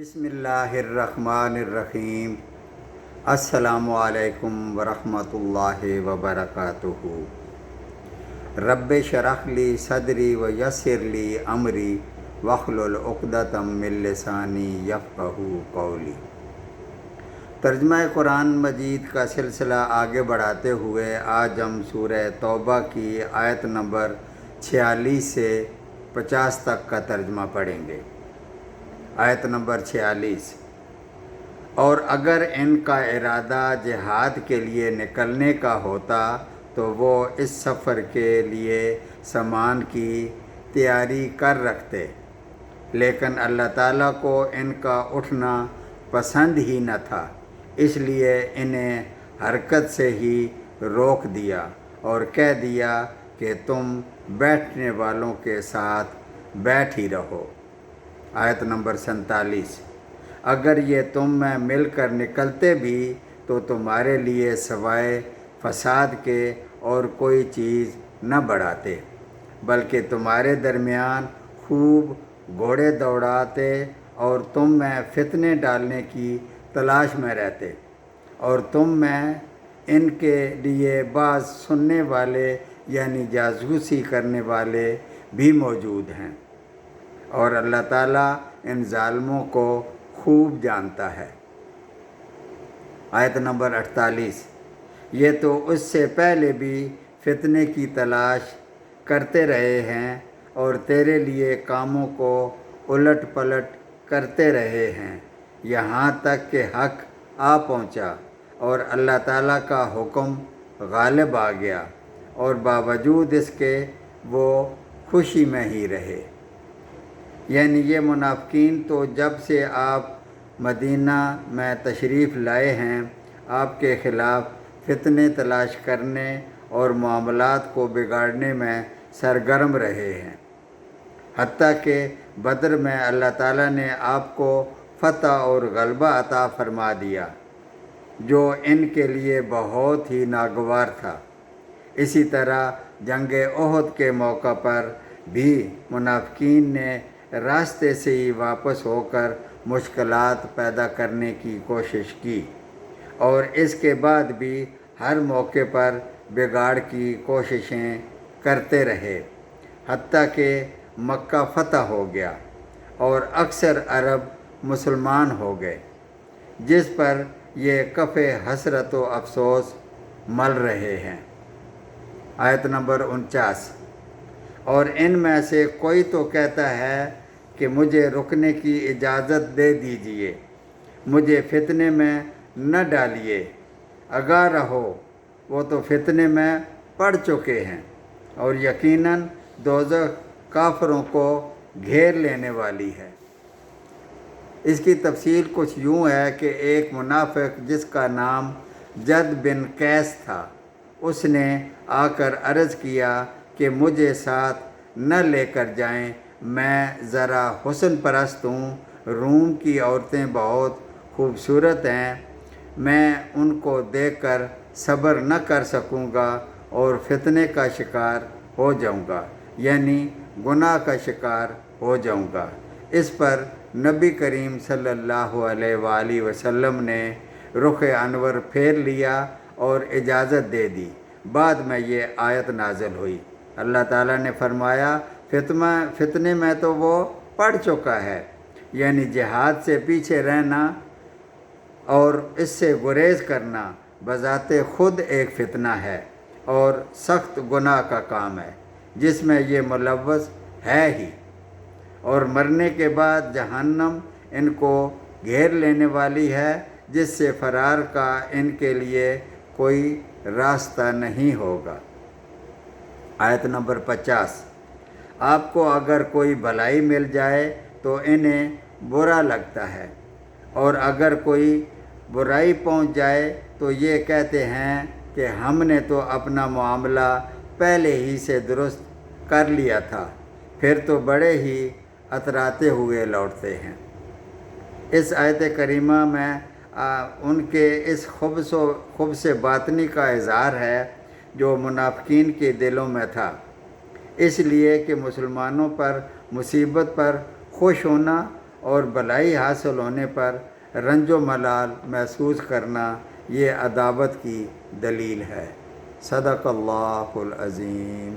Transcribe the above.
بسم اللہ الرحمن الرحیم۔ السلام علیکم ورحمۃ اللہ وبرکاتہ۔ رب اشرح لی صدری ویسر لی امری واحلل عقدۃ من لسانی یفقہوا قولی۔ ترجمہ قرآن مجید کا سلسلہ آگے بڑھاتے ہوئے آج ہم سورہ توبہ کی آیت نمبر 46 سے 50 تک کا ترجمہ پڑھیں گے۔ آیت نمبر 46۔ اور اگر ان کا ارادہ جہاد کے لیے نکلنے کا ہوتا تو وہ اس سفر کے لیے سامان کی تیاری کر رکھتے، لیکن اللہ تعالیٰ کو ان کا اٹھنا پسند ہی نہ تھا، اس لیے انہیں حرکت سے ہی روک دیا اور کہہ دیا کہ تم بیٹھنے والوں کے ساتھ بیٹھ ہی رہو۔ آیت نمبر 47۔ اگر یہ تم میں مل کر نکلتے بھی تو تمہارے لیے سوائے فساد کے اور کوئی چیز نہ بڑھاتے، بلکہ تمہارے درمیان خوب گھوڑے دوڑاتے اور تم میں فتنے ڈالنے کی تلاش میں رہتے، اور تم میں ان کے لیے بعض سننے والے یعنی جاسوسی کرنے والے بھی موجود ہیں، اور اللہ تعالیٰ ان ظالموں کو خوب جانتا ہے۔ آیت نمبر 48۔ یہ تو اس سے پہلے بھی فتنے کی تلاش کرتے رہے ہیں اور تیرے لیے کاموں کو الٹ پلٹ کرتے رہے ہیں، یہاں تک کہ حق آ پہنچا اور اللہ تعالیٰ کا حکم غالب آ گیا، اور باوجود اس کے وہ خوشی میں ہی رہے۔ یعنی یہ منافقین تو جب سے آپ مدینہ میں تشریف لائے ہیں آپ کے خلاف فتنے تلاش کرنے اور معاملات کو بگاڑنے میں سرگرم رہے ہیں، حتیٰ کہ بدر میں اللہ تعالیٰ نے آپ کو فتح اور غلبہ عطا فرما دیا، جو ان کے لیے بہت ہی ناگوار تھا۔ اسی طرح جنگ احد کے موقع پر بھی منافقین نے راستے سے ہی واپس ہو کر مشکلات پیدا کرنے کی کوشش کی، اور اس کے بعد بھی ہر موقع پر بگاڑ کی کوششیں کرتے رہے، حتیٰ کہ مکہ فتح ہو گیا اور اکثر عرب مسلمان ہو گئے، جس پر یہ کف حسرت و افسوس مل رہے ہیں۔ آیت نمبر 49۔ اور ان میں سے کوئی تو کہتا ہے کہ مجھے رکنے کی اجازت دے دیجئے، مجھے فتنے میں نہ ڈالیے، آگاہ رہو، وہ تو فتنے میں پڑ چکے ہیں، اور یقیناً دوزخ کافروں کو گھیر لینے والی ہے۔ اس کی تفصیل کچھ یوں ہے کہ ایک منافق جس کا نام جد بن قیس تھا، اس نے آ کر عرض کیا کہ مجھے ساتھ نہ لے کر جائیں، میں ذرا حسن پرست ہوں، روم کی عورتیں بہت خوبصورت ہیں، میں ان کو دیکھ کر صبر نہ کر سکوں گا اور فتنے کا شکار ہو جاؤں گا، یعنی گناہ کا شکار ہو جاؤں گا۔ اس پر نبی کریم صلی اللہ علیہ وآلہ وسلم نے رخ انور پھیر لیا اور اجازت دے دی۔ بعد میں یہ آیت نازل ہوئی۔ اللہ تعالیٰ نے فرمایا فتنے میں تو وہ پڑ چکا ہے، یعنی جہاد سے پیچھے رہنا اور اس سے گریز کرنا بذات خود ایک فتنہ ہے اور سخت گناہ کا کام ہے، جس میں یہ ملوث ہے ہی، اور مرنے کے بعد جہنم ان کو گھیر لینے والی ہے، جس سے فرار کا ان کے لیے کوئی راستہ نہیں ہوگا۔ آیت نمبر 50۔ آپ کو اگر کوئی بھلائی مل جائے تو انہیں برا لگتا ہے، اور اگر کوئی برائی پہنچ جائے تو یہ کہتے ہیں کہ ہم نے تو اپنا معاملہ پہلے ہی سے درست کر لیا تھا، پھر تو بڑے ہی اتراتے ہوئے لوٹتے ہیں۔ اس آیت کریمہ میں ان کے اس خبث باطنی کا اظہار ہے جو منافقین کے دلوں میں تھا، اس لیے کہ مسلمانوں پر مصیبت پر خوش ہونا اور بلائی حاصل ہونے پر رنج و ملال محسوس کرنا یہ عداوت کی دلیل ہے۔ صدق اللہ العظیم۔